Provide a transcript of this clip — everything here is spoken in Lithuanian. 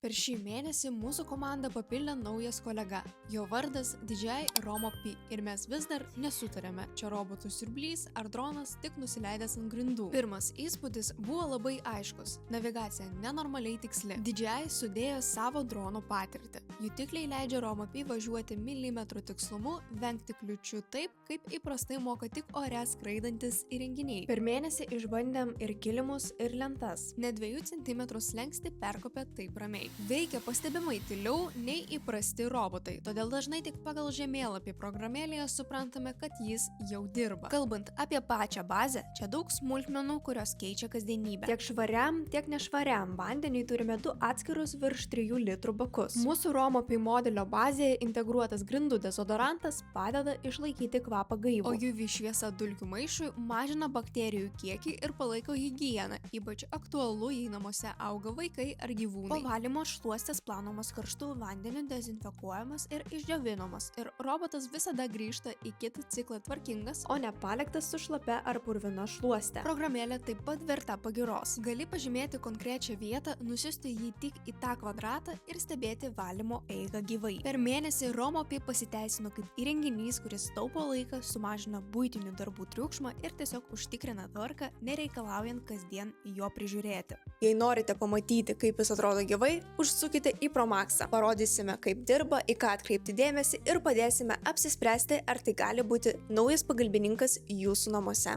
Per šį mėnesį mūsų komandą papildė naujas kolega. Jo vardas Didžiai Romo Pi ir mes vis dar nesutarėme, čia robotų siurblys ar dronas tik nusileidęs ant grindų. Pirmas įspūdis buvo labai aiškus. Navigacija nenormaliai tiksli. Didžiai sudėjo savo drono patirtį. Jutikliai leidžia Romo Pi važiuoti milimetrų tikslumu, vengti kliūčių taip, kaip įprastai moka tik ore skraidantis įrenginiai. Per mėnesį išbandėm ir kilimus, ir lentas. Ne 2 cm slenkstį perkopė taip ramiai. Veikia pastebimai tyliau nei įprasti robotai, todėl dažnai tik pagal žemėlapį programėlėje suprantame, kad jis jau dirba. Kalbant apie pačią bazę, čia daug smulkmenų, kurios keičia kasdienybę. Tiek švariam, tiek nešvariam vandeniui turime 2 atskirus virš 3 litrų bakus. Mūsų Romo Pi modelio bazėje integruotas grindų dezodorantas padeda išlaikyti kvapą gaivų, o UV šviesa dulkių maišui mažina bakterijų kiekį ir palaiko higieną, ypač aktualu, jei namuose auga vaikai ar gyvūnai. Po valymo šluostės plaunamos karštų vandeniu, dezinfekuojamas ir išdžiovinamas, ir robotas visada grįžta į kitą ciklą tvarkingas, o ne paliktas su šlapia ar purvina šluoste. Programėlė taip pat verta pagiros. Gali pažymėti konkrečią vietą, nusiųsti jį tik į tą kvadratą ir stebėti valymo eigą gyvai. Per mėnesį Romo Pi pasiteisino kaip įrenginys, kuris taupo laiką, sumažina buitinių darbų triukšmą ir tiesiog užtikrina tvarką, nereikalaujant kasdien jo prižiūrėti. Jei norite pamatyti, kaip jis atrodo gyvai, užsukite į Promaxą. Parodysime, kaip dirba, į ką atkreipti dėmesį ir padėsime apsispręsti, ar tai gali būti naujas pagalbininkas jūsų namuose.